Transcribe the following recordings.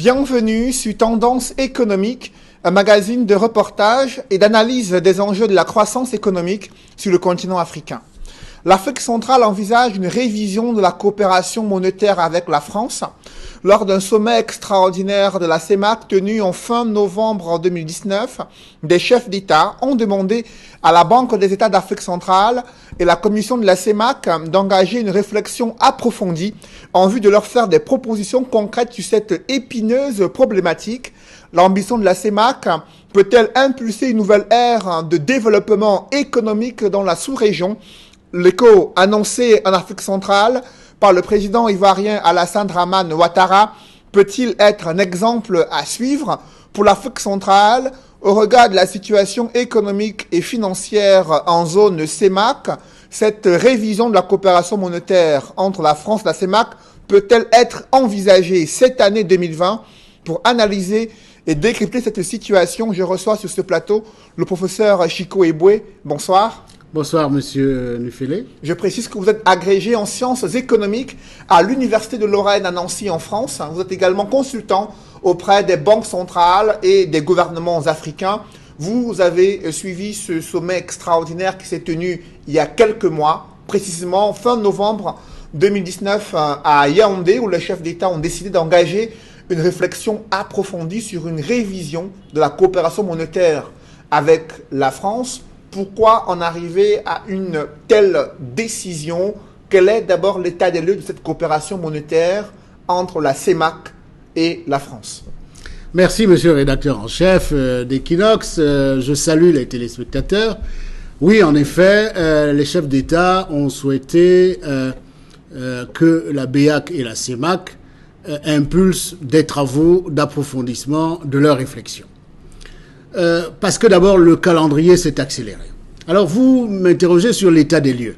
Bienvenue sur Tendance économique, un magazine de reportage et d'analyse des enjeux de la croissance économique sur le continent africain. L'Afrique centrale envisage une révision de la coopération monétaire avec la France. Lors d'un sommet extraordinaire de la CEMAC tenu en fin novembre 2019, des chefs d'État ont demandé à la Banque des États d'Afrique centrale et la commission de la CEMAC d'engager une réflexion approfondie en vue de leur faire des propositions concrètes sur cette épineuse problématique. L'ambition de la CEMAC peut-elle impulser une nouvelle ère de développement économique dans la sous-région? L'écho annoncé en Afrique centrale par le président ivoirien Alassane Dramane Ouattara peut-il être un exemple à suivre pour l'Afrique centrale au regard de la situation économique et financière en zone CEMAC? Cette révision de la coopération monétaire entre la France et la CEMAC peut-elle être envisagée cette année 2020? Pour analyser et décrypter cette situation, je reçois sur ce plateau le professeur Chiko Eboué. Bonsoir. Bonsoir, monsieur Nufele. Je précise que vous êtes agrégé en sciences économiques à l'Université de Lorraine à Nancy en France. Vous êtes également consultant auprès des banques centrales et des gouvernements africains. Vous avez suivi ce sommet extraordinaire qui s'est tenu il y a quelques mois, précisément fin novembre 2019 à Yaoundé, où les chefs d'État ont décidé d'engager une réflexion approfondie sur une révision de la coopération monétaire avec la France. Pourquoi en arriver à une telle décision? Quel est d'abord l'état des lieux de cette coopération monétaire entre la CEMAC et la France? Merci, monsieur le rédacteur en chef d'Equinox. Je salue les téléspectateurs. Oui, en effet, les chefs d'État ont souhaité que la BEAC et la CEMAC impulsent des travaux d'approfondissement de leurs réflexions. Parce que d'abord, le calendrier s'est accéléré. Alors, vous m'interrogez sur l'état des lieux.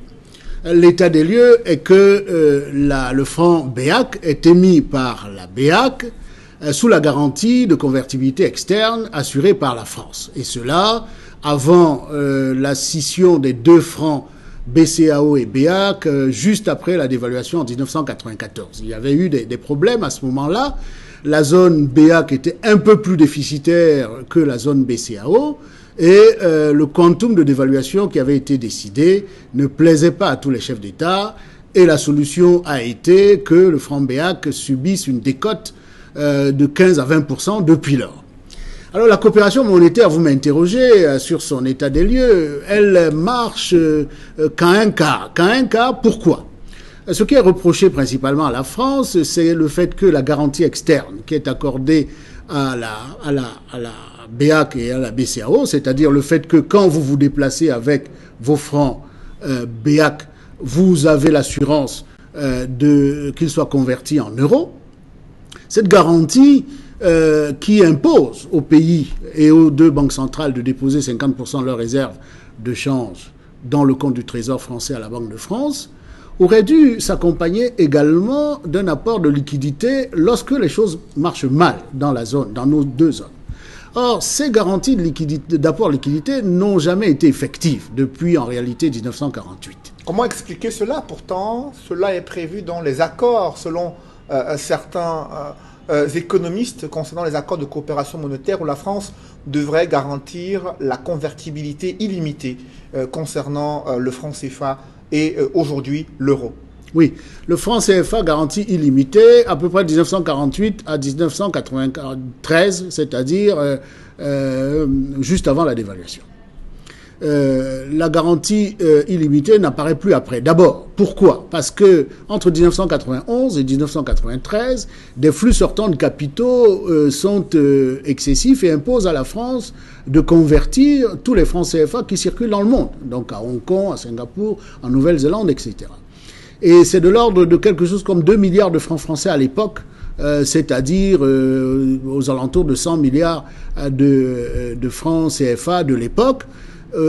L'état des lieux est que le franc BEAC est émis par la BEAC sous la garantie de convertibilité externe assurée par la France. Et cela avant la scission des deux francs BCAO et BEAC, juste après la dévaluation en 1994. Il y avait eu des problèmes à ce moment-là. La zone BEAC était un peu plus déficitaire que la zone BCAO et le quantum de dévaluation qui avait été décidé ne plaisait pas à tous les chefs d'État et la solution a été que le franc BEAC subisse une décote de 15 à 20% depuis lors. Alors la coopération monétaire, vous m'interrogez sur son état des lieux, elle marche qu'à un quart. Pourquoi ? Ce qui est reproché principalement à la France, c'est le fait que la garantie externe qui est accordée à la BEAC et à la BCAO, c'est-à-dire le fait que quand vous vous déplacez avec vos francs BEAC, vous avez l'assurance qu'ils soient convertis en euros. Cette garantie qui impose aux pays et aux deux banques centrales de déposer 50% de leurs réserves de change dans le compte du Trésor français à la Banque de France, aurait dû s'accompagner également d'un apport de liquidité lorsque les choses marchent mal dans la zone, dans nos deux zones. Or, ces garanties d'apport de liquidité n'ont jamais été effectives depuis, en réalité, 1948. Comment expliquer cela? Pourtant, cela est prévu dans les accords, selon certains économistes, concernant les accords de coopération monétaire, où la France devrait garantir la convertibilité illimitée concernant le franc CFA et aujourd'hui l'euro. Oui, le franc CFA garantie illimité à peu près de 1948 à 1993, c'est-à-dire juste avant la dévaluation. La garantie illimitée n'apparaît plus après. D'abord, pourquoi? Parce que entre 1991 et 1993, des flux sortants de capitaux sont excessifs et imposent à la France de convertir tous les francs CFA qui circulent dans le monde, donc à Hong Kong, à Singapour, en Nouvelle-Zélande, etc. Et c'est de l'ordre de quelque chose comme 2 milliards de francs français à l'époque, c'est-à-dire aux alentours de 100 milliards de francs CFA de l'époque,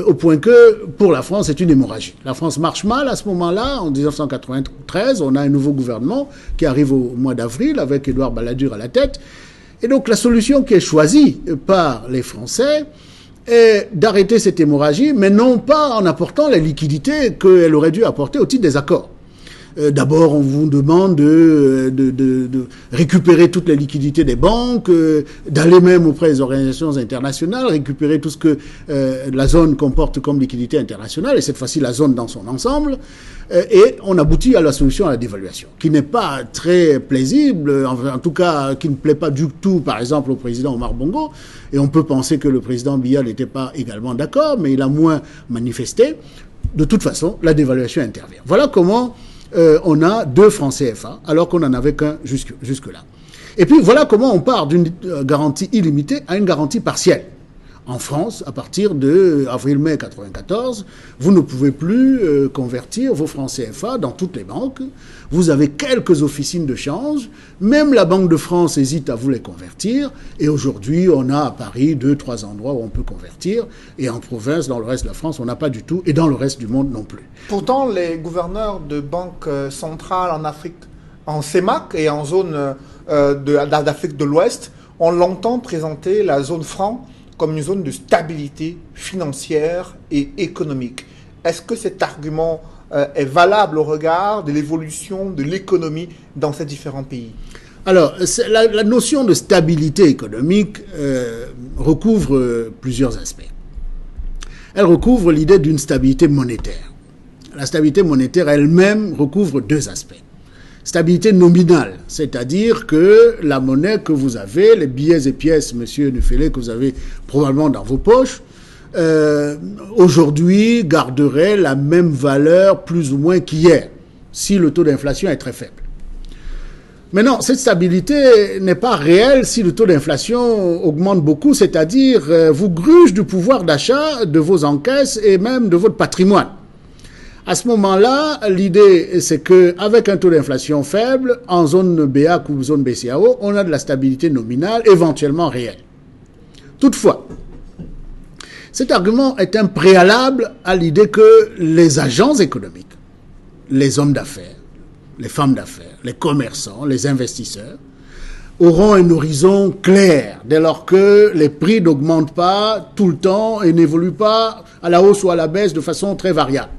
au point que, pour la France, c'est une hémorragie. La France marche mal à ce moment-là. En 1993, on a un nouveau gouvernement qui arrive au mois d'avril avec Édouard Balladur à la tête. Et donc, la solution qui est choisie par les Français est d'arrêter cette hémorragie, mais non pas en apportant les liquidités qu'elle aurait dû apporter au titre des accords. D'abord, on vous demande de récupérer toutes les liquidités des banques, d'aller même auprès des organisations internationales, récupérer tout ce que la zone comporte comme liquidité internationale, et cette fois-ci la zone dans son ensemble. Et on aboutit à la solution à la dévaluation, qui n'est pas très plaisible, en tout cas qui ne plaît pas du tout, par exemple, au président Omar Bongo. Et on peut penser que le président Biya n'était pas également d'accord, mais il a moins manifesté. De toute façon, la dévaluation intervient. Voilà comment on a 2 francs CFA, alors qu'on n'en avait qu'un jusque-là. Et puis voilà comment on part d'une garantie illimitée à une garantie partielle. En France, à partir de avril-mai 1994, vous ne pouvez plus convertir vos francs CFA dans toutes les banques. Vous avez quelques officines de change. Même la Banque de France hésite à vous les convertir. Et aujourd'hui, on a à Paris 2-3 endroits où on peut convertir. Et en province, dans le reste de la France, on n'a pas du tout. Et dans le reste du monde non plus. Pourtant, les gouverneurs de banques centrales en Afrique, en CEMAC et en zone d'Afrique de l'Ouest, ont longtemps présenté la zone franc comme une zone de stabilité financière et économique. Est-ce que cet argument est valable au regard de l'évolution de l'économie dans ces différents pays? Alors, la notion de stabilité économique recouvre plusieurs aspects. Elle recouvre l'idée d'une stabilité monétaire. La stabilité monétaire elle-même recouvre 2 aspects. Stabilité nominale, c'est-à-dire que la monnaie que vous avez, les billets et pièces, monsieur Nufele, que vous avez probablement dans vos poches, aujourd'hui garderait la même valeur plus ou moins qu'hier, si le taux d'inflation est très faible. Maintenant, cette stabilité n'est pas réelle si le taux d'inflation augmente beaucoup, c'est-à-dire vous gruge du pouvoir d'achat de vos encaisses et même de votre patrimoine. À ce moment-là, l'idée, c'est qu'avec un taux d'inflation faible, en zone BEAC ou zone BCAO, on a de la stabilité nominale, éventuellement réelle. Toutefois, cet argument est un préalable à l'idée que les agents économiques, les hommes d'affaires, les femmes d'affaires, les commerçants, les investisseurs, auront un horizon clair dès lors que les prix n'augmentent pas tout le temps et n'évoluent pas à la hausse ou à la baisse de façon très variable.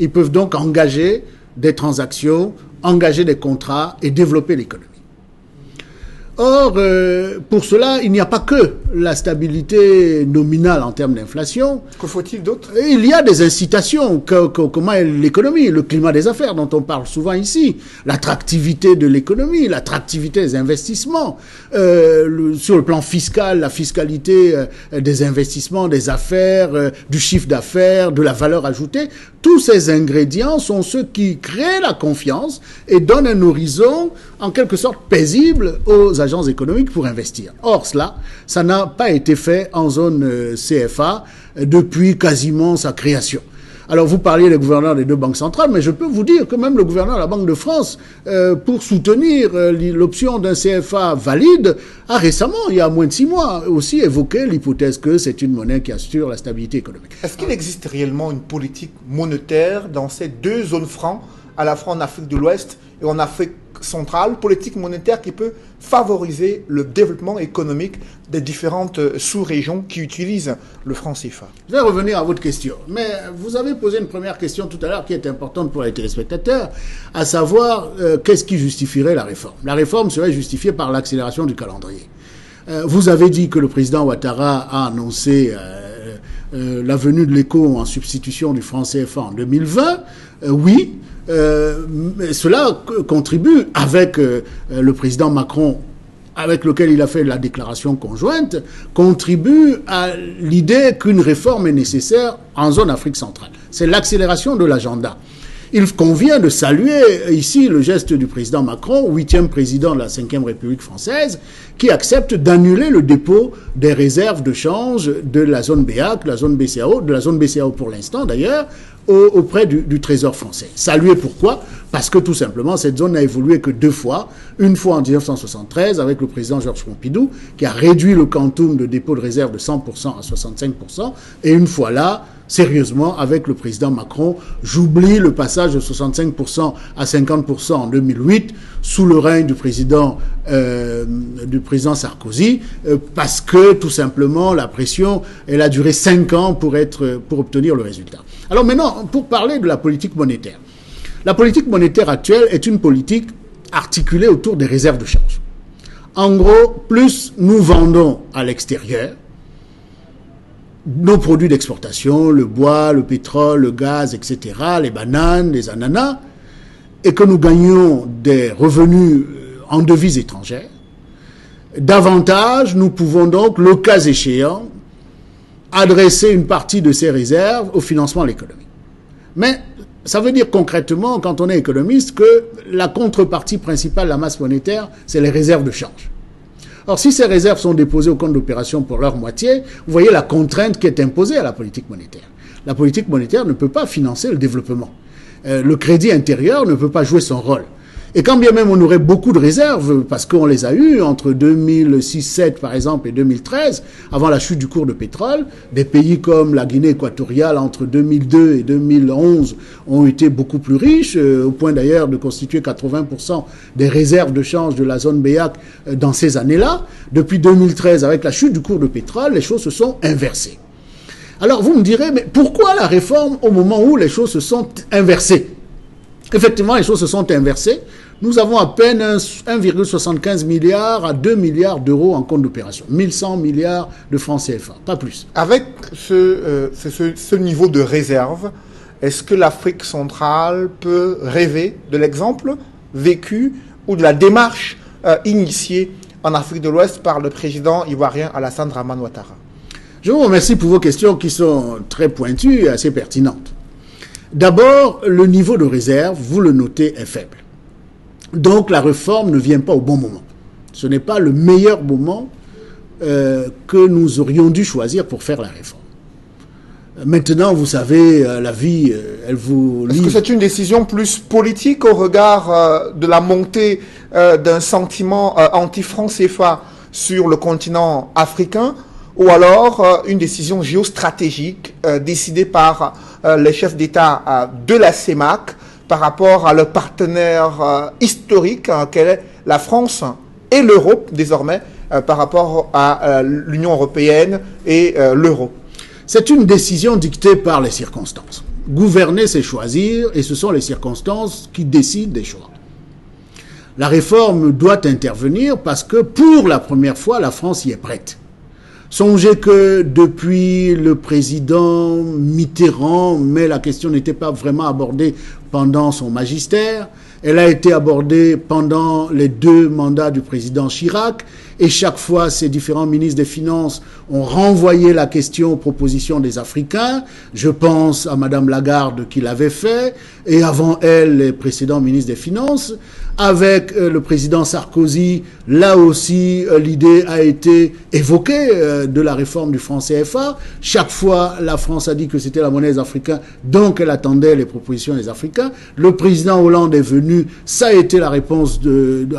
Ils peuvent donc engager des transactions, engager des contrats et développer l'économie. Or, pour cela, il n'y a pas que la stabilité nominale en termes d'inflation. Que faut-il d'autre? Il y a des incitations. Comment est l'économie, le climat des affaires dont on parle souvent ici, l'attractivité de l'économie, l'attractivité des investissements, sur le plan fiscal, la fiscalité des investissements, des affaires, du chiffre d'affaires, de la valeur ajoutée. Tous ces ingrédients sont ceux qui créent la confiance et donnent un horizon en quelque sorte paisible aux agents économiques pour investir. Or, ça n'a pas été fait en zone CFA depuis quasiment sa création. Alors, vous parliez des gouverneurs des 2 banques centrales, mais je peux vous dire que même le gouverneur de la Banque de France, pour soutenir l'option d'un CFA valide, a récemment, il y a moins de 6 mois, aussi évoqué l'hypothèse que c'est une monnaie qui assure la stabilité économique. Est-ce qu'il existe réellement une politique monétaire dans ces 2 zones francs, à la fois en Afrique de l'Ouest et en Afrique centrale, politique monétaire qui peut favoriser le développement économique des différentes sous-régions qui utilisent le franc CFA? Je vais revenir à votre question. Mais vous avez posé une première question tout à l'heure qui est importante pour les téléspectateurs, à savoir qu'est-ce qui justifierait la réforme. La réforme serait justifiée par l'accélération du calendrier. Vous avez dit que le président Ouattara a annoncé la venue de l'éco en substitution du franc CFA en 2020. Oui. Cela contribue avec le président Macron, avec lequel il a fait la déclaration conjointe, contribue à l'idée qu'une réforme est nécessaire en zone Afrique centrale. C'est l'accélération de l'agenda. Il convient de saluer ici le geste du président Macron, 8e président de la 5e République française, qui accepte d'annuler le dépôt des réserves de change de la zone BEAC, de la zone BCAO, de la zone BCAO pour l'instant d'ailleurs, auprès du Trésor français. Saluer pourquoi? Parce que tout simplement, cette zone n'a évolué que 2 fois. Une fois en 1973 avec le président Georges Pompidou, qui a réduit le quantum de dépôt de réserve de 100% à 65%, et une fois là, sérieusement, avec le président Macron. J'oublie le passage de 65% à 50% en 2008, sous le règne du président Sarkozy, parce que, tout simplement, la pression, elle a duré 5 ans pour obtenir le résultat. Alors maintenant, pour parler de la politique monétaire. La politique monétaire actuelle est une politique articulée autour des réserves de change. En gros, plus nous vendons à l'extérieur nos produits d'exportation, le bois, le pétrole, le gaz, etc., les bananes, les ananas, et que nous gagnons des revenus en devises étrangères, davantage nous pouvons donc, le cas échéant, adresser une partie de ces réserves au financement de l'économie. Mais ça veut dire concrètement, quand on est économiste, que la contrepartie principale de la masse monétaire, c'est les réserves de change. Or, si ces réserves sont déposées au compte d'opération pour leur moitié, vous voyez la contrainte qui est imposée à la politique monétaire. La politique monétaire ne peut pas financer le développement. Le crédit intérieur ne peut pas jouer son rôle. Et quand bien même on aurait beaucoup de réserves, parce qu'on les a eues entre 2006-2007 par exemple et 2013, avant la chute du cours de pétrole, des pays comme la Guinée équatoriale entre 2002 et 2011 ont été beaucoup plus riches, au point d'ailleurs de constituer 80% des réserves de change de la zone BEAC dans ces années-là. Depuis 2013, avec la chute du cours de pétrole, les choses se sont inversées. Alors vous me direz, mais pourquoi la réforme au moment où les choses se sont inversées ? Effectivement, les choses se sont inversées. Nous avons à peine 1,75 milliard à 2 milliards d'euros en compte d'opération. 1100 milliards de francs CFA, pas plus. Avec ce niveau de réserve, est-ce que l'Afrique centrale peut rêver de l'exemple vécu ou de la démarche initiée en Afrique de l'Ouest par le président ivoirien Alassane Dramane Ouattara ? Je vous remercie pour vos questions qui sont très pointues et assez pertinentes. D'abord, le niveau de réserve, vous le notez, est faible. Donc la réforme ne vient pas au bon moment. Ce n'est pas le meilleur moment que nous aurions dû choisir pour faire la réforme. Maintenant, vous savez, la vie, elle vous livre... Est-ce que c'est une décision plus politique au regard de la montée d'un sentiment anti-franc CFA sur le continent africain, ou alors une décision géostratégique décidée par les chefs d'État de la CEMAC par rapport à leur partenaire historique qu'est est la France et l'Europe désormais par rapport à l'Union européenne et l'euro? C'est une décision dictée par les circonstances. Gouverner, c'est choisir, et ce sont les circonstances qui décident des choix. La réforme doit intervenir parce que pour la première fois, la France y est prête. Songez que depuis le président Mitterrand, mais la question n'était pas vraiment abordée pendant son magistère, elle a été abordée pendant les 2 mandats du président Chirac, et chaque fois, ces différents ministres des Finances ont renvoyé la question aux propositions des Africains. Je pense à Madame Lagarde qui l'avait fait, et avant elle, les précédents ministres des Finances. Avec le président Sarkozy, là aussi, l'idée a été évoquée de la réforme du franc CFA. Chaque fois, la France a dit que c'était la monnaie des Africains, donc elle attendait les propositions des Africains. Le président Hollande est venu, ça a été la réponse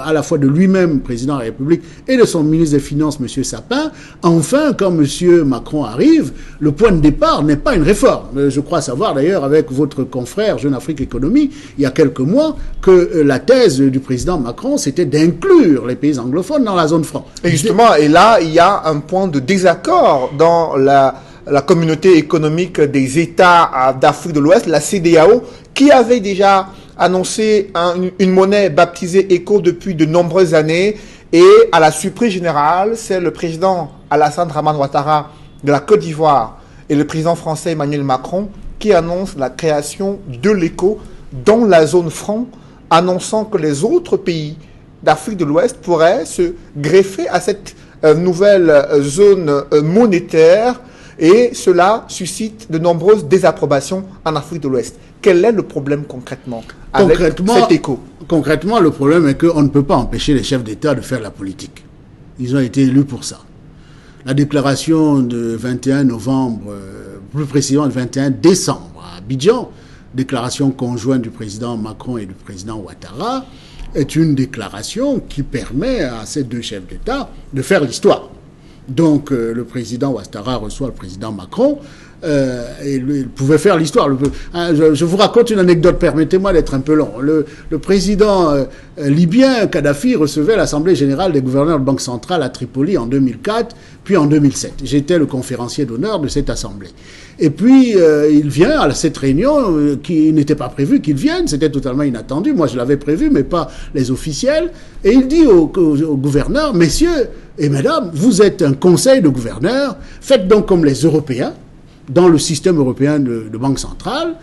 à la fois de lui-même, président de la République, et de son ministre des Finances, M. Sapin. Enfin, quand M. Macron arrive, le point de départ n'est pas une réforme. Je crois savoir d'ailleurs, avec votre confrère Jeune Afrique Économie, il y a quelques mois, que la thèse du président Macron, c'était d'inclure les pays anglophones dans la zone franc. Et justement, et là, il y a un point de désaccord dans la communauté économique des États d'Afrique de l'Ouest, la CEDEAO, qui avait déjà annoncé une monnaie baptisée ECO depuis de nombreuses années. Et à la surprise générale, c'est le président Alassane Dramane Ouattara de la Côte d'Ivoire et le président français Emmanuel Macron qui annoncent la création de l'ECO dans la zone franc, annonçant que les autres pays d'Afrique de l'Ouest pourraient se greffer à cette nouvelle zone monétaire, et cela suscite de nombreuses désapprobations en Afrique de l'Ouest. Quel est le problème concrètement avec cet écho? Concrètement, le problème est qu'on ne peut pas empêcher les chefs d'État de faire la politique. Ils ont été élus pour ça. La déclaration de 21 novembre, plus précisément le 21 décembre à Abidjan, déclaration conjointe du président Macron et du président Ouattara, est une déclaration qui permet à ces 2 chefs d'État de faire l'histoire. Donc le président Ouattara reçoit le président Macron il pouvait faire l'histoire. Je vous raconte une anecdote, permettez-moi d'être un peu long. Le président libyen, Kadhafi, recevait l'Assemblée générale des gouverneurs de Banque centrale à Tripoli en 2004, puis en 2007. J'étais le conférencier d'honneur de cette assemblée. Et puis, il vient à cette réunion qui n'était pas prévu qu'il vienne, c'était totalement inattendu. Moi, je l'avais prévu, mais pas les officiels. Et il dit aux gouverneurs, messieurs et mesdames, vous êtes un conseil de gouverneurs, faites donc comme les Européens, dans le système européen de banque centrale,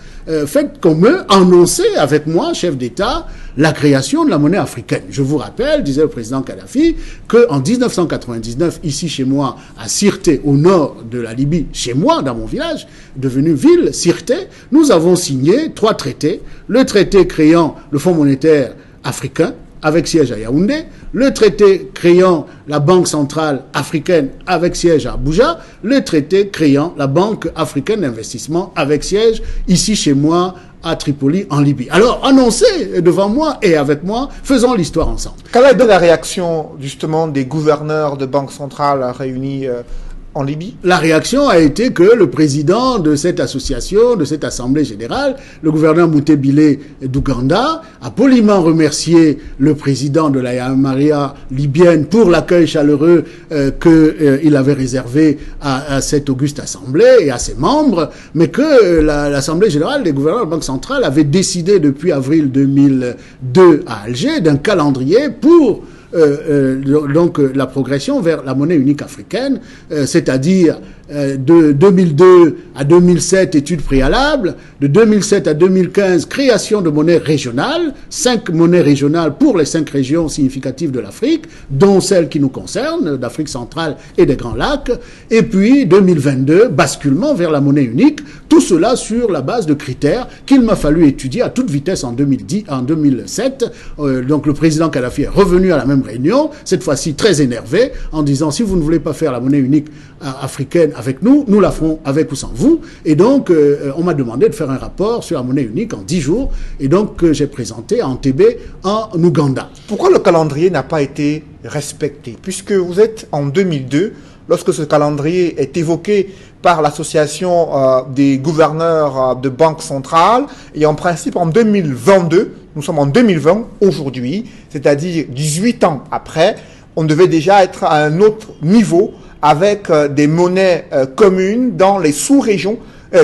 faites comme eux, annoncez avec moi, chef d'État, la création de la monnaie africaine. Je vous rappelle, disait le président Kadhafi, qu'en 1999, ici chez moi, à Sirte, au nord de la Libye, chez moi, dans mon village, devenu ville, Sirte, nous avons signé 3 traités. Le traité créant le Fonds monétaire africain, avec siège à Yaoundé, le traité créant la Banque centrale africaine avec siège à Abuja, le traité créant la Banque africaine d'investissement avec siège ici chez moi à Tripoli en Libye. Alors annoncez devant moi et avec moi, faisons l'histoire ensemble. Quelle a été la réaction justement des gouverneurs de banque centrale réunis en Libye? La réaction a été que le président de cette association, de cette assemblée générale, le gouverneur Moutebile d'Ouganda, a poliment remercié le président de la Yamaria libyenne pour l'accueil chaleureux qu'il avait réservé à cette auguste assemblée et à ses membres, mais que l'assemblée générale des gouverneurs de la Banque centrale avait décidé depuis avril 2002 à Alger d'un calendrier pour donc la progression vers la monnaie unique africaine, c'est-à-dire de 2002 à 2007 études préalables, de 2007 à 2015 création de monnaie régionale, 5 monnaies régionales pour les 5 régions significatives de l'Afrique, dont celles qui nous concernent, d'Afrique centrale et des Grands Lacs, et puis 2022 basculement vers la monnaie unique, tout cela sur la base de critères qu'il m'a fallu étudier à toute vitesse en 2007. Donc le président Kadhafi est revenu à la même réunion, cette fois-ci très énervé, en disant si vous ne voulez pas faire la monnaie unique africaine avec nous, nous la ferons avec ou sans vous. Et donc, on m'a demandé de faire un rapport sur la monnaie unique en 10 jours. Et donc, j'ai présenté à Entebbe, en Ouganda. Pourquoi le calendrier n'a pas été respecté? Puisque vous êtes en 2002, lorsque ce calendrier est évoqué par l'association des gouverneurs de banque centrale, et en principe en 2022, nous sommes en 2020 aujourd'hui, c'est-à-dire 18 ans après, on devait déjà être à un autre niveau avec des monnaies communes dans les sous-régions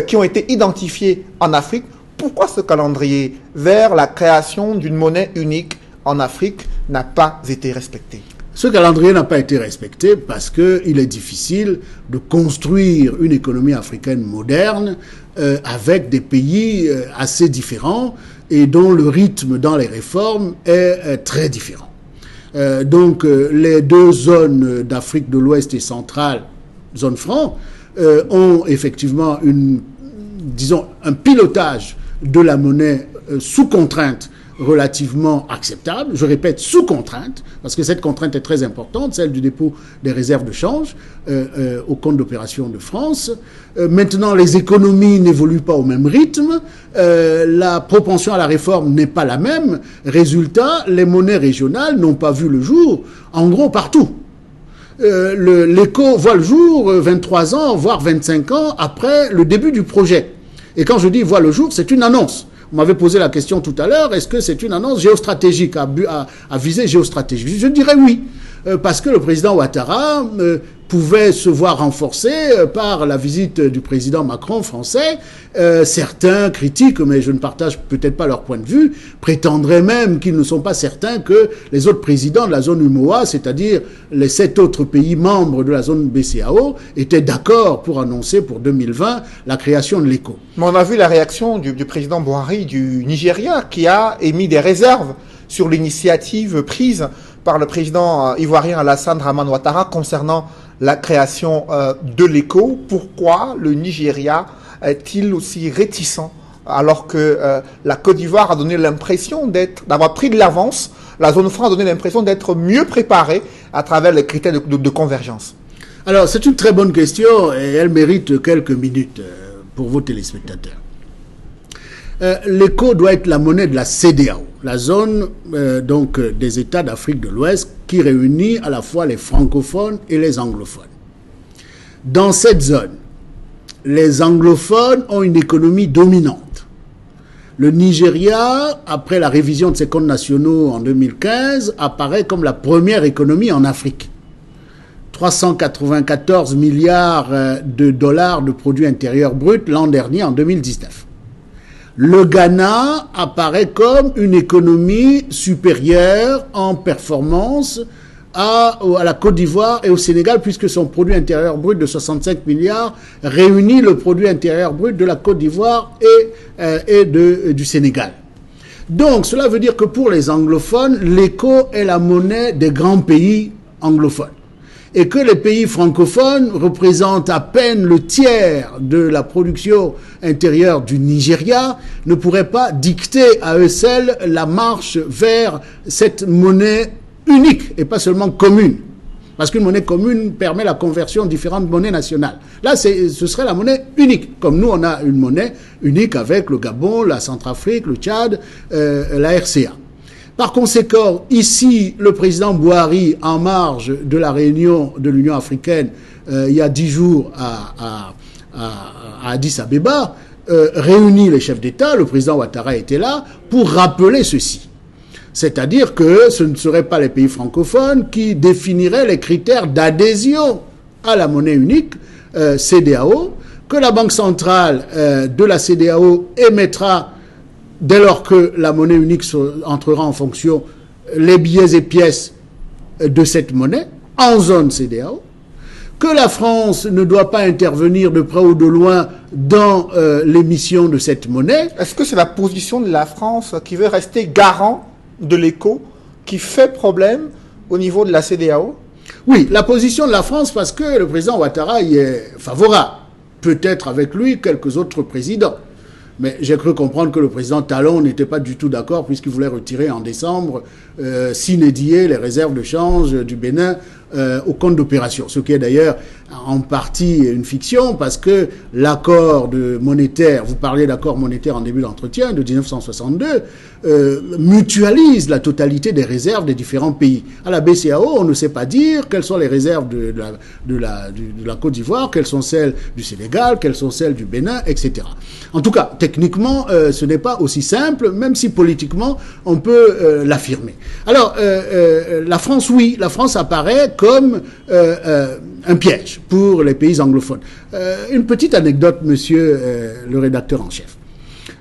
qui ont été identifiées en Afrique. Pourquoi ce calendrier vers la création d'une monnaie unique en Afrique n'a pas été respecté? Ce calendrier n'a pas été respecté parce qu'il est difficile de construire une économie africaine moderne avec des pays assez différents et dont le rythme dans les réformes est très différent. Donc les 2 zones d'Afrique de l'Ouest et centrale, zone franc, ont effectivement un pilotage de la monnaie sous contrainte relativement acceptable. Je répète, sous contrainte, parce que cette contrainte est très importante, celle du dépôt des réserves de change au compte d'opération de France. Maintenant, les économies n'évoluent pas au même rythme. La propension à la réforme n'est pas la même. Résultat, les monnaies régionales n'ont pas vu le jour, en gros, partout. L'ECO voit le jour 23 ans, voire 25 ans après le début du projet. Et quand je dis voit le jour, c'est une annonce. On m'avait posé la question tout à l'heure, est-ce que c'est une annonce géostratégique, à visée géostratégique? Je dirais oui, parce que le président Ouattara pouvait se voir renforcé par la visite du président Macron français. Certains critiques, mais je ne partage peut-être pas leur point de vue, prétendraient même qu'ils ne sont pas certains que les autres présidents de la zone UMOA, c'est-à-dire les 7 autres pays membres de la zone BCEAO, étaient d'accord pour annoncer pour 2020 la création de l'ECO. Mais on a vu la réaction du président Buhari du Nigeria qui a émis des réserves sur l'initiative prise par le président ivoirien Alassane Dramane Ouattara concernant la création de l'ECO. Pourquoi le Nigeria est-il aussi réticent alors que la Côte d'Ivoire a donné l'impression d'avoir pris de l'avance, la zone franc a donné l'impression d'être mieux préparée à travers les critères de convergence? Alors, c'est une très bonne question et elle mérite quelques minutes pour vos téléspectateurs. L'ECO doit être la monnaie de la CEDEAO, la zone donc des États d'Afrique de l'Ouest qui réunit à la fois les francophones et les anglophones. Dans cette zone, les anglophones ont une économie dominante. Le Nigeria, après la révision de ses comptes nationaux en 2015, apparaît comme la première économie en Afrique. 394 milliards de dollars de produits intérieurs bruts l'an dernier, en 2019. Le Ghana apparaît comme une économie supérieure en performance à la Côte d'Ivoire et au Sénégal, puisque son produit intérieur brut de 65 milliards réunit le produit intérieur brut de la Côte d'Ivoire et du Sénégal. Donc, cela veut dire que pour les anglophones, l'éco est la monnaie des grands pays anglophones. Et que les pays francophones représentent à peine le tiers de la production intérieure du Nigeria, ne pourraient pas dicter à eux seuls la marche vers cette monnaie unique et pas seulement commune. Parce qu'une monnaie commune permet la conversion de différentes monnaies nationales. Là, ce serait la monnaie unique. Comme nous, on a une monnaie unique avec le Gabon, la Centrafrique, le Tchad, la RCA. Par conséquent, ici, le président Buhari, en marge de la réunion de l'Union africaine, il y a 10 jours à Addis Abeba, réunit les chefs d'État, le président Ouattara était là, pour rappeler ceci. C'est-à-dire que ce ne seraient pas les pays francophones qui définiraient les critères d'adhésion à la monnaie unique, CEDEAO, que la Banque centrale de la CEDEAO émettra, dès lors que la monnaie unique entrera en fonction, les billets et pièces de cette monnaie en zone CEDEAO, que la France ne doit pas intervenir de près ou de loin dans l'émission de cette monnaie. Est-ce que c'est la position de la France qui veut rester garant de l'éco qui fait problème au niveau de la CEDEAO? Oui, la position de la France, parce que le président Ouattara y est favorable. Peut-être avec lui quelques autres présidents. Mais j'ai cru comprendre que le président Talon n'était pas du tout d'accord puisqu'il voulait retirer en décembre sine die les réserves de change du Bénin au compte d'opération. Ce qui est d'ailleurs en partie une fiction parce que l'accord monétaire, vous parlez d'accord monétaire en début d'entretien de 1962, mutualise la totalité des réserves des différents pays. À la BCAO, on ne sait pas dire quelles sont les réserves de la Côte d'Ivoire, quelles sont celles du Sénégal, quelles sont celles du Bénin, etc. En tout cas, techniquement, ce n'est pas aussi simple, même si politiquement, on peut l'affirmer. Alors, la France, oui, la France apparaît comme un piège pour les pays anglophones. Une petite anecdote, monsieur le rédacteur en chef.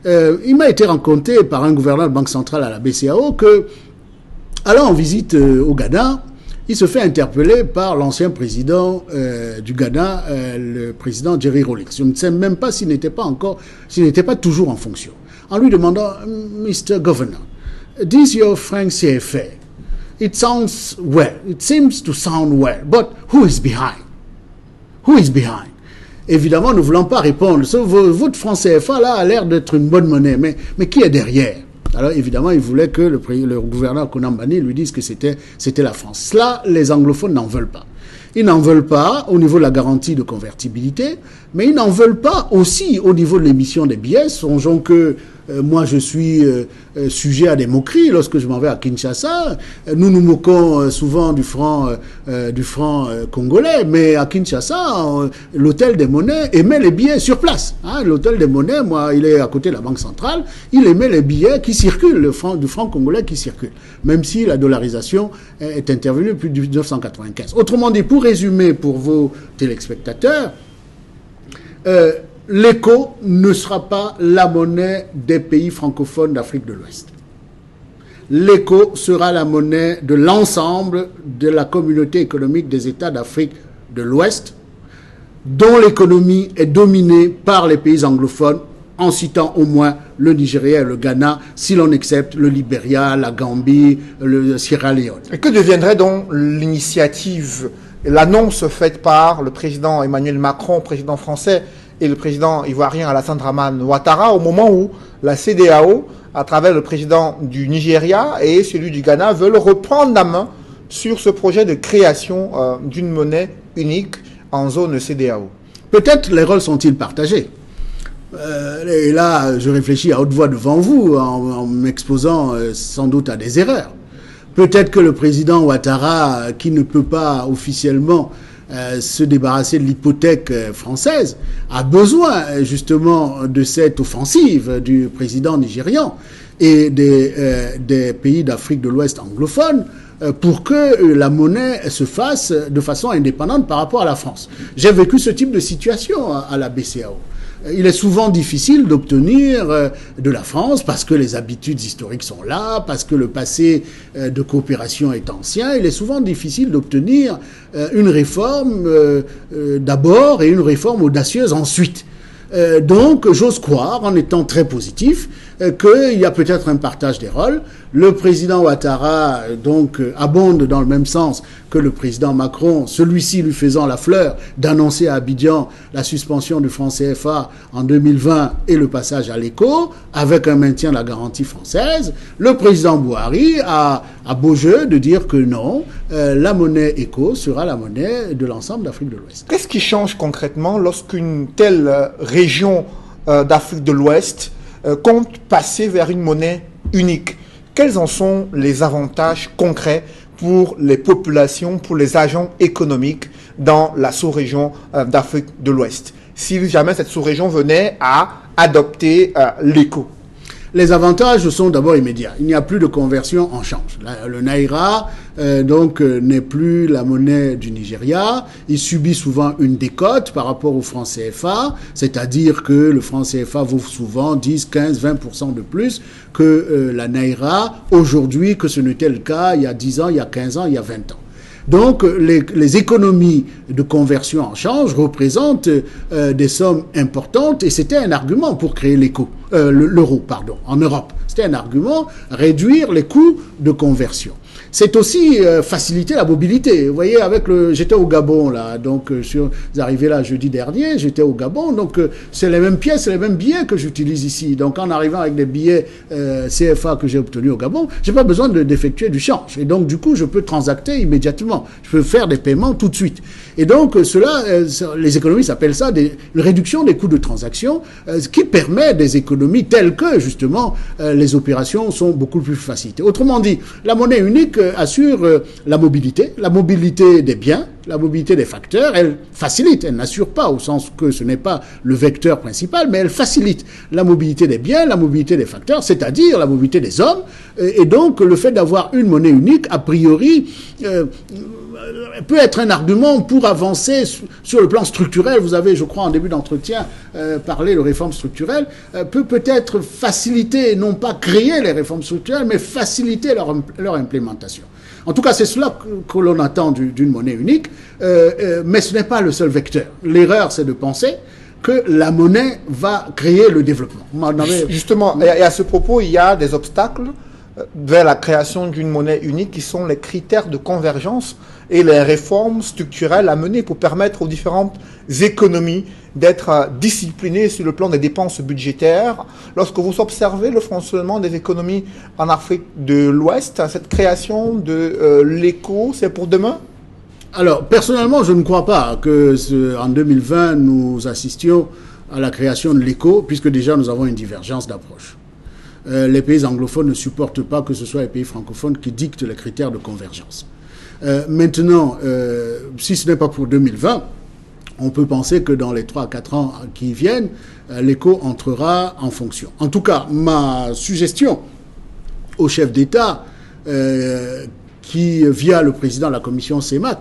Il m'a été raconté par un gouverneur de banque centrale à la BCAO que, allant en visite au Ghana, il se fait interpeller par l'ancien président du Ghana, le président Jerry Rawlings. Je ne sais même pas s'il n'était pas toujours en fonction. En lui demandant, Mr. Governor, this your franc CFA, it sounds well, it seems to sound well, but who is behind? Who is behind? Évidemment, ne voulant pas répondre, votre franc CFA là a l'air d'être une bonne monnaie, mais qui est derrière? Alors évidemment, il voulait que le gouverneur Konambani lui dise que c'était la France. Cela, les anglophones n'en veulent pas. Ils n'en veulent pas au niveau de la garantie de convertibilité, mais ils n'en veulent pas aussi au niveau de l'émission des billets. Songeons que moi, je suis sujet à des moqueries lorsque je m'en vais à Kinshasa. Nous nous moquons souvent du franc congolais, mais à Kinshasa, l'hôtel des monnaies émet les billets sur place. Hein, l'hôtel des monnaies, moi, il est à côté de la Banque centrale, il émet les billets qui circulent, du franc congolais qui circule, même si la dollarisation est intervenue depuis 1995. Autrement dit, pour résumer pour vos téléspectateurs, l'éco ne sera pas la monnaie des pays francophones d'Afrique de l'Ouest. L'éco sera la monnaie de l'ensemble de la communauté économique des États d'Afrique de l'Ouest, dont l'économie est dominée par les pays anglophones, en citant au moins le Nigeria et le Ghana, si l'on accepte le Libéria, la Gambie, le Sierra Leone. Et que deviendrait donc l'initiative, l'annonce faite par le président Emmanuel Macron, président français, et le président ivoirien Alassane Dramane Ouattara, au moment où la CEDEAO, à travers le président du Nigeria et celui du Ghana, veulent reprendre la main sur ce projet de création d'une monnaie unique en zone CEDEAO? Peut-être les rôles sont-ils partagés. Et là, je réfléchis à haute voix devant vous, en m'exposant sans doute à des erreurs. Peut-être que le président Ouattara, qui ne peut pas officiellement se débarrasser de l'hypothèque française, a besoin justement de cette offensive du président nigérian et des pays d'Afrique de l'Ouest anglophones pour que la monnaie se fasse de façon indépendante par rapport à la France. J'ai vécu ce type de situation à la BCEAO. Il est souvent difficile d'obtenir de la France parce que les habitudes historiques sont là, parce que le passé de coopération est ancien. Il est souvent difficile d'obtenir une réforme d'abord et une réforme audacieuse ensuite. Donc, j'ose croire, en étant très positif, qu'il y a peut-être un partage des rôles. Le président Ouattara, donc, abonde dans le même sens que le président Macron, celui-ci lui faisant la fleur d'annoncer à Abidjan la suspension du franc CFA en 2020 et le passage à l'éco, avec un maintien de la garantie française. Le président Buhari a beau jeu de dire que non, la monnaie éco sera la monnaie de l'ensemble d'Afrique de l'Ouest. Qu'est-ce qui change concrètement lorsqu'une telle région d'Afrique de l'Ouest compte passer vers une monnaie unique? Quels en sont les avantages concrets pour les populations, pour les agents économiques dans la sous-région d'Afrique de l'Ouest, si jamais cette sous-région venait à adopter l'éco? Les avantages sont d'abord immédiats. Il n'y a plus de conversion en change. Le naira n'est plus la monnaie du Nigeria. Il subit souvent une décote par rapport au franc CFA, c'est-à-dire que le franc CFA vaut souvent 10, 15, 20% de plus que la naira aujourd'hui, que ce n'était le cas il y a 10 ans, il y a 15 ans, il y a 20 ans. Donc, les économies de conversion en change représentent des sommes importantes et c'était un argument pour créer l'euro, en Europe. C'était un argument, réduire les coûts de conversion. C'est aussi faciliter la mobilité. Vous voyez, j'étais au Gabon, là, donc je suis arrivé là jeudi dernier, j'étais au Gabon, donc c'est les mêmes pièces, les mêmes billets que j'utilise ici. Donc en arrivant avec des billets CFA que j'ai obtenus au Gabon, j'ai pas besoin d'effectuer du change. Et donc du coup, je peux transacter immédiatement. Je peux faire des paiements tout de suite. Et donc les économistes appellent ça une réduction des coûts de transaction, ce qui permet des économies telles que justement les opérations sont beaucoup plus facilitées. Autrement dit, la monnaie unique assure la mobilité des biens, la mobilité des facteurs. Elle facilite, elle n'assure pas au sens que ce n'est pas le vecteur principal, mais elle facilite la mobilité des biens, la mobilité des facteurs, c'est-à-dire la mobilité des hommes. Et donc le fait d'avoir une monnaie unique, a priori, peut être un argument pour avancer sur le plan structurel. Vous avez, je crois, en début d'entretien, parlé de réformes structurelles, peut-être faciliter, non pas créer les réformes structurelles, mais faciliter leur implémentation. En tout cas, c'est cela que l'on attend d'une monnaie unique, mais ce n'est pas le seul vecteur. L'erreur, c'est de penser que la monnaie va créer le développement. Justement, et à ce propos, il y a des obstacles vers la création d'une monnaie unique qui sont les critères de convergence et les réformes structurelles à mener pour permettre aux différentes économies d'être disciplinées sur le plan des dépenses budgétaires. Lorsque vous observez le fonctionnement des économies en Afrique de l'Ouest, cette création de l'éco, c'est pour demain? Alors, personnellement, je ne crois pas qu'en 2020, nous assistions à la création de l'éco, puisque déjà nous avons une divergence d'approche. Les pays anglophones ne supportent pas que ce soit les pays francophones qui dictent les critères de convergence. Maintenant, si ce n'est pas pour 2020, on peut penser que dans les 3 à 4 ans qui viennent, l'éco entrera en fonction. En tout cas, ma suggestion au chef d'État, qui, via le président de la commission CEMAC,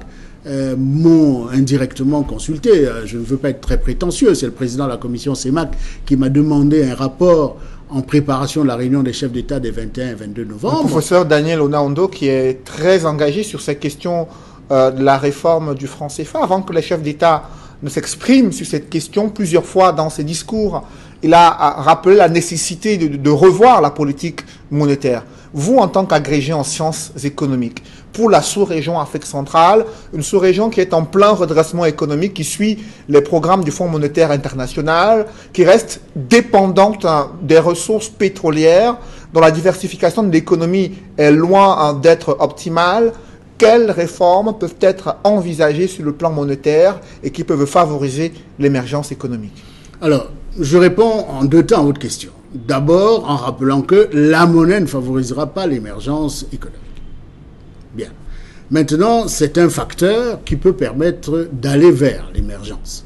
m'ont indirectement consulté. Je ne veux pas être très prétentieux, c'est le président de la commission CEMAC qui m'a demandé un rapport en préparation de la réunion des chefs d'État des 21 et 22 novembre. Le professeur Daniel Onaondo, qui est très engagé sur ces questions de la réforme du franc CFA, avant que les chefs d'État ne s'expriment sur cette question, plusieurs fois dans ses discours, il a rappelé la nécessité de revoir la politique monétaire. Vous, en tant qu'agrégé en sciences économiques, pour la sous-région Afrique centrale, une sous-région qui est en plein redressement économique, qui suit les programmes du Fonds monétaire international, qui reste dépendante des ressources pétrolières, dont la diversification de l'économie est loin d'être optimale, quelles réformes peuvent être envisagées sur le plan monétaire et qui peuvent favoriser l'émergence économique? Alors, je réponds en 2 temps à votre question. D'abord, en rappelant que la monnaie ne favorisera pas l'émergence économique. Bien. Maintenant, c'est un facteur qui peut permettre d'aller vers l'émergence.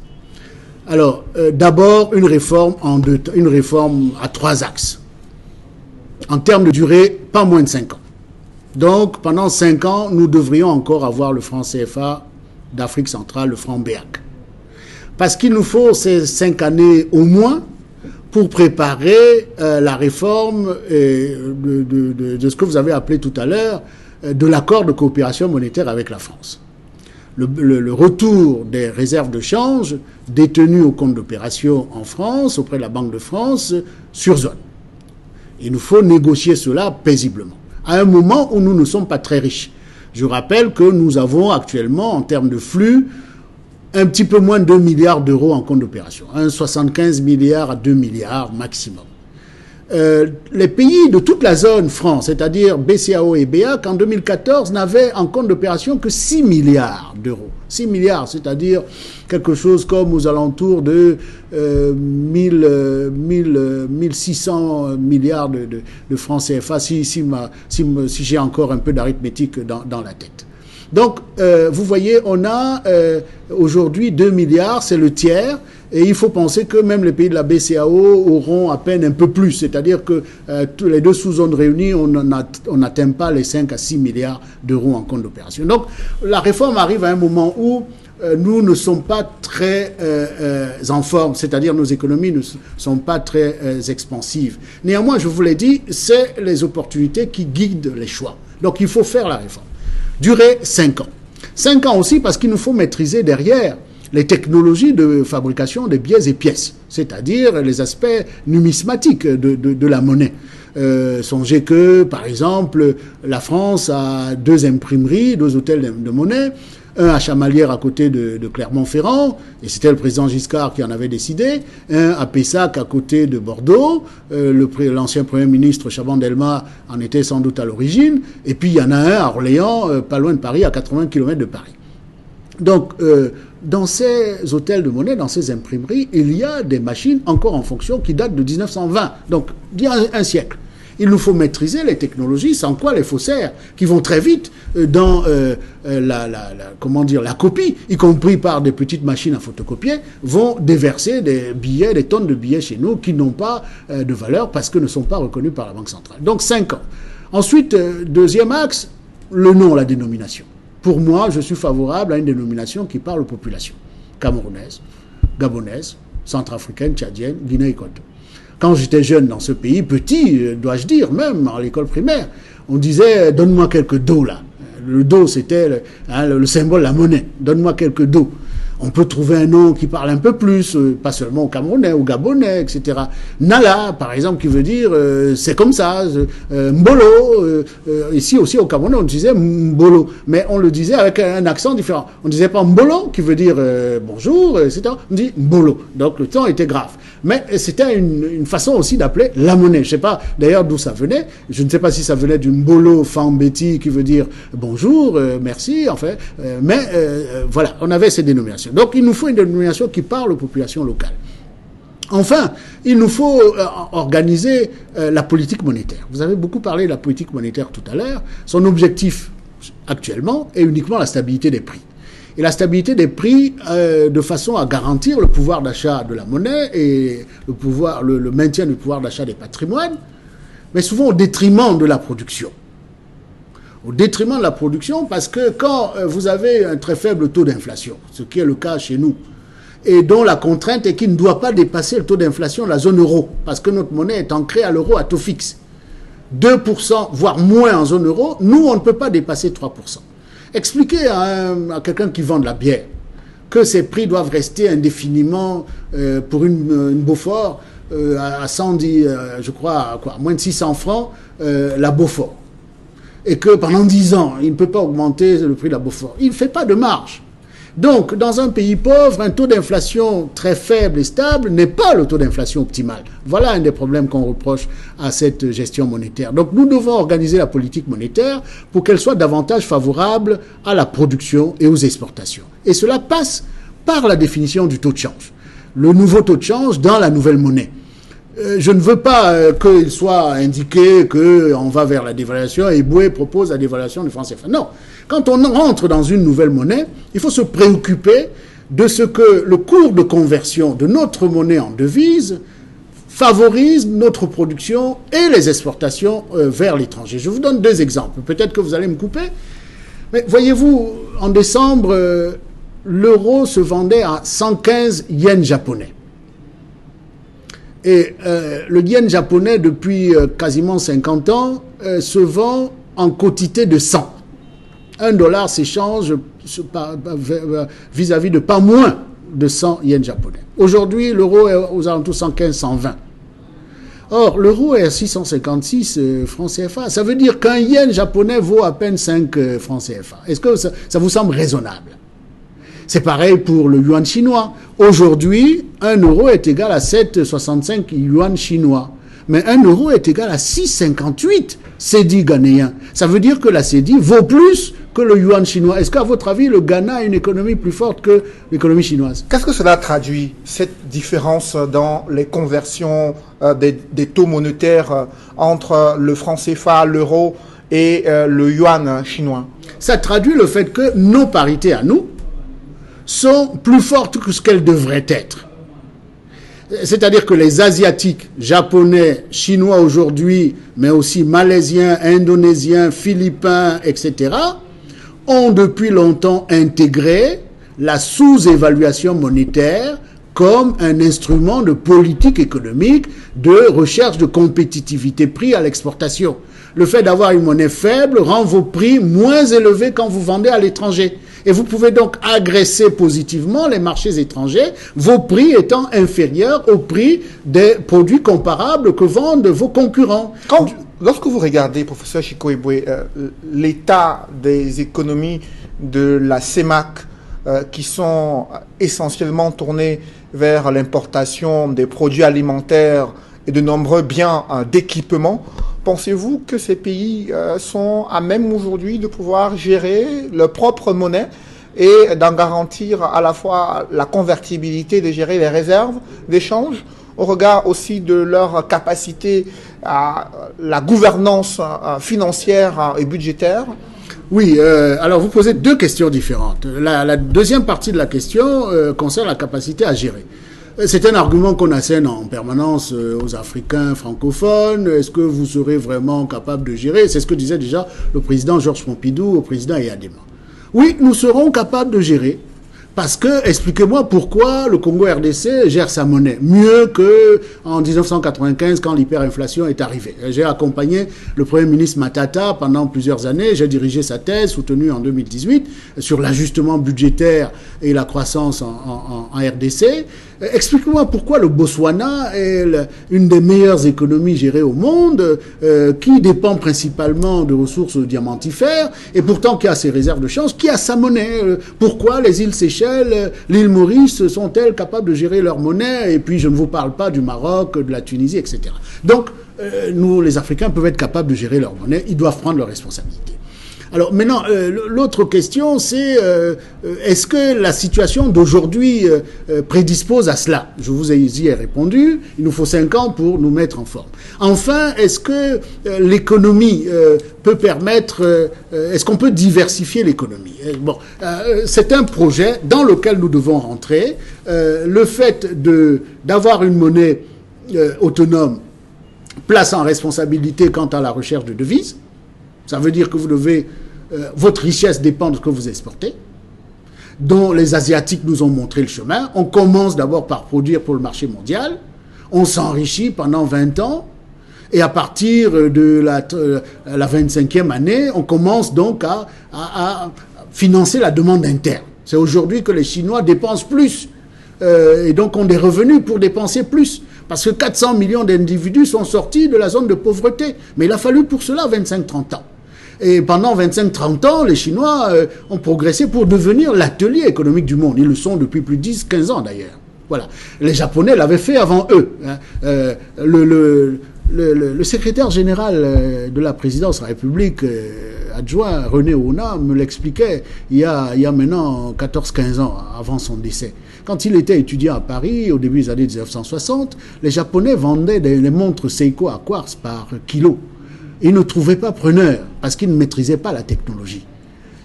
Alors, d'abord, une réforme à 3 axes. En termes de durée, pas moins de 5 ans. Donc, pendant 5 ans, nous devrions encore avoir le franc CFA d'Afrique centrale, le franc BEAC. Parce qu'il nous faut ces 5 années au moins pour préparer la réforme de ce que vous avez appelé tout à l'heure de l'accord de coopération monétaire avec la France. Le retour des réserves de change détenues au compte d'opération en France, auprès de la Banque de France, sur zone. Il nous faut négocier cela paisiblement, à un moment où nous ne sommes pas très riches. Je rappelle que nous avons actuellement, en termes de flux, un petit peu moins de 2 milliards d'euros en compte d'opération. 75 milliards à 2 milliards maximum. Les pays de toute la zone franc, c'est-à-dire BCAO et BEAC, en 2014, n'avaient en compte d'opération que 6 milliards d'euros. 6 milliards, c'est-à-dire quelque chose comme aux alentours de 1600 milliards de francs CFA, si j'ai encore un peu d'arithmétique dans la tête. Donc, vous voyez, on a aujourd'hui 2 milliards, c'est le tiers, et il faut penser que même les pays de la BCAO auront à peine un peu plus, c'est-à-dire que tous les deux sous-zones réunies, on n'atteint pas les 5 à 6 milliards d'euros en compte d'opération. Donc, la réforme arrive à un moment où nous ne sommes pas très en forme, c'est-à-dire nos économies ne sont pas très expansives. Néanmoins, je vous l'ai dit, c'est les opportunités qui guident les choix. Donc, il faut faire la réforme. Durée 5 ans. 5 ans aussi parce qu'il nous faut maîtriser derrière les technologies de fabrication des billets et pièces, c'est-à-dire les aspects numismatiques de la monnaie. Songez que, par exemple, la France a 2 imprimeries, 2 hôtels de monnaie, un à Chamalières à côté de Clermont-Ferrand, et c'était le président Giscard qui en avait décidé, un à Pessac à côté de Bordeaux, l'ancien Premier ministre Chaban-Delmas en était sans doute à l'origine, et puis il y en a un à Orléans, pas loin de Paris, à 80 km de Paris. Donc, dans ces hôtels de monnaie, dans ces imprimeries, il y a des machines encore en fonction qui datent de 1920, donc d'il y a un siècle. Il nous faut maîtriser les technologies, sans quoi les faussaires, qui vont très vite dans la copie, y compris par des petites machines à photocopier, vont déverser des billets, des tonnes de billets chez nous qui n'ont pas de valeur parce que ne sont pas reconnus par la Banque centrale. Donc 5 ans. Ensuite, deuxième axe, le nom, la dénomination. Pour moi, je suis favorable à une dénomination qui parle aux populations camerounaises, gabonaises, centrafricaines, tchadiennes, Guinée-Équatoriale. Quand j'étais jeune dans ce pays, petit, dois-je dire, même à l'école primaire, on disait « donne-moi quelques dos là ». Le dos, c'était le symbole, la monnaie. « Donne-moi quelques dos ». On peut trouver un nom qui parle un peu plus, pas seulement aux Camerounais, aux Gabonais, etc. Nala, par exemple, qui veut dire c'est comme ça. Mbolo, ici aussi au Camerounais, on disait Mbolo, mais on le disait avec un accent différent. On ne disait pas Mbolo, qui veut dire bonjour, etc. On dit Mbolo. Donc le temps était grave. Mais c'était une façon aussi d'appeler la monnaie. Je ne sais pas d'ailleurs d'où ça venait. Je ne sais pas si ça venait du Mbolo Fambeti, qui veut dire bonjour, merci, enfin. Mais voilà, on avait ces dénominations. Donc, il nous faut une dénomination qui parle aux populations locales. Enfin, il nous faut organiser la politique monétaire. Vous avez beaucoup parlé de la politique monétaire tout à l'heure. Son objectif, actuellement, est uniquement la stabilité des prix. Et la stabilité des prix de façon à garantir le pouvoir d'achat de la monnaie et le maintien du pouvoir d'achat des patrimoines, mais souvent au détriment de la production. Au détriment de la production, parce que quand vous avez un très faible taux d'inflation, ce qui est le cas chez nous, et dont la contrainte est qu'il ne doit pas dépasser le taux d'inflation de la zone euro, parce que notre monnaie est ancrée à l'euro à taux fixe. 2%, voire moins en zone euro, nous, on ne peut pas dépasser 3%. Expliquez à quelqu'un qui vend de la bière que ces prix doivent rester indéfiniment pour une Beaufort à 110, je crois, à moins de 600 francs, la Beaufort. Et que pendant 10 ans, il ne peut pas augmenter le prix de la Beaufort. Il ne fait pas de marge. Donc, dans un pays pauvre, un taux d'inflation très faible et stable n'est pas le taux d'inflation optimal. Voilà un des problèmes qu'on reproche à cette gestion monétaire. Donc, nous devons organiser la politique monétaire pour qu'elle soit davantage favorable à la production et aux exportations. Et cela passe par la définition du taux de change. Le nouveau taux de change dans la nouvelle monnaie. Je ne veux pas qu'il soit indiqué qu'on va vers la dévaluation et Boué propose la dévaluation du franc CFA. Non. Quand on rentre dans une nouvelle monnaie, il faut se préoccuper de ce que le cours de conversion de notre monnaie en devise favorise notre production et les exportations vers l'étranger. Je vous donne 2 exemples. Peut-être que vous allez me couper. Mais voyez-vous, en décembre, l'euro se vendait à 115 yens japonais. Et le yen japonais, depuis quasiment 50 ans, se vend en quantité de 100. $1 s'échange vis-à-vis de pas moins de 100 yens japonais. Aujourd'hui, l'euro est aux alentours de 115, 120. Or, l'euro est à 656 francs CFA. Ça veut dire qu'un yen japonais vaut à peine 5 francs CFA. Est-ce que ça vous semble raisonnable? C'est pareil pour le yuan chinois. Aujourd'hui, 1 euro est égal à 7,65 yuan chinois. Mais 1 euro est égal à 6,58 cédis ghanéens. Ça veut dire que la cédie vaut plus que le yuan chinois. Est-ce qu'à votre avis, le Ghana a une économie plus forte que l'économie chinoise? Qu'est-ce que cela traduit, cette différence dans les conversions des taux monétaires entre le franc CFA, l'euro et le yuan chinois? Ça traduit le fait que nos parités à nous sont plus fortes que ce qu'elles devraient être. C'est-à-dire que les Asiatiques, Japonais, Chinois aujourd'hui, mais aussi Malaisiens, Indonésiens, Philippins, etc., ont depuis longtemps intégré la sous-évaluation monétaire comme un instrument de politique économique de recherche de compétitivité prix à l'exportation. Le fait d'avoir une monnaie faible rend vos prix moins élevés quand vous vendez à l'étranger. Et vous pouvez donc agresser positivement les marchés étrangers, vos prix étant inférieurs aux prix des produits comparables que vendent vos concurrents. Lorsque vous regardez, professeur Chiko Eboué, l'état des économies de la CEMAC qui sont essentiellement tournées vers l'importation des produits alimentaires et de nombreux biens d'équipement, pensez-vous que ces pays sont à même aujourd'hui de pouvoir gérer leur propre monnaie et d'en garantir à la fois la convertibilité, de gérer les réserves d'échange, au regard aussi de leur capacité à la gouvernance financière et budgétaire? Oui, alors vous posez 2 questions différentes. La deuxième partie de la question concerne la capacité à gérer. C'est un argument qu'on assène en permanence aux Africains francophones. Est-ce que vous serez vraiment capable de gérer? C'est ce que disait déjà le président Georges Pompidou au président Eyadema. Oui, nous serons capables de gérer. Parce que, expliquez-moi pourquoi le Congo RDC gère sa monnaie mieux qu'en 1995 quand l'hyperinflation est arrivée. J'ai accompagné le Premier ministre Matata pendant plusieurs années. J'ai dirigé sa thèse, soutenue en 2018, sur l'ajustement budgétaire et la croissance en RDC. Expliquez-moi pourquoi le Botswana est une des meilleures économies gérées au monde, qui dépend principalement de ressources diamantifères, et pourtant qui a ses réserves de change, qui a sa monnaie. Pourquoi les îles Seychelles, l'île Maurice sont-elles capables de gérer leur monnaie? Et puis je ne vous parle pas du Maroc, de la Tunisie, etc. Donc, nous, les Africains, peuvent être capables de gérer leur monnaie. Ils doivent prendre leurs responsabilités. Alors maintenant, l'autre question, c'est est-ce que la situation d'aujourd'hui prédispose à cela? Je vous ai répondu, il nous faut 5 ans pour nous mettre en forme. Enfin, est-ce que l'économie peut permettre, est-ce qu'on peut diversifier l'économie? Bon, c'est un projet dans lequel nous devons rentrer. Le fait d'avoir une monnaie autonome place en responsabilité quant à la recherche de devises. Ça veut dire que vous devez... votre richesse dépend de ce que vous exportez, dont les Asiatiques nous ont montré le chemin. On commence d'abord par produire pour le marché mondial, on s'enrichit pendant 20 ans, et à partir de la 25e année, on commence donc à financer la demande interne. C'est aujourd'hui que les Chinois dépensent plus, et donc ont des revenus pour dépenser plus. Parce que 400 millions d'individus sont sortis de la zone de pauvreté. Mais il a fallu pour cela 25-30 ans. Et pendant 25-30 ans, les Chinois ont progressé pour devenir l'atelier économique du monde. Ils le sont depuis plus de 10-15 ans d'ailleurs. Voilà. Les Japonais l'avaient fait avant eux. Le secrétaire général de la présidence de la République adjoint, René Ouna, me l'expliquait il y a maintenant 14-15 ans, avant son décès. Quand il était étudiant à Paris, au début des années 1960, les Japonais vendaient les montres Seiko à quartz par kilo. Ils ne trouvaient pas preneur parce qu'ils ne maîtrisaient pas la technologie.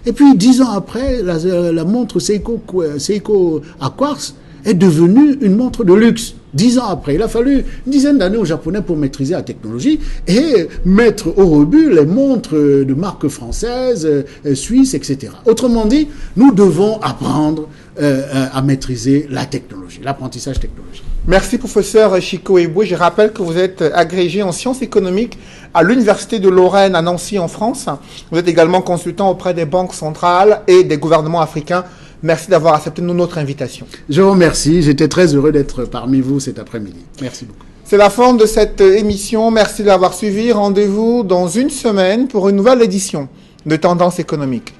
Et puis 10 ans après, la montre Seiko à quartz est devenue une montre de luxe. 10 ans après, il a fallu une dizaine d'années aux Japonais pour maîtriser la technologie et mettre au rebut les montres de marque française, suisse, etc. Autrement dit, nous devons apprendre à maîtriser la technologie, l'apprentissage technologique. Merci, professeur Chico Eboué. Je rappelle que vous êtes agrégé en sciences économiques à l'Université de Lorraine à Nancy en France. Vous êtes également consultant auprès des banques centrales et des gouvernements africains. Merci d'avoir accepté notre invitation. Je vous remercie. J'étais très heureux d'être parmi vous cet après-midi. Merci beaucoup. C'est la fin de cette émission. Merci de l'avoir suivi. Rendez-vous dans une semaine pour une nouvelle édition de Tendance économique.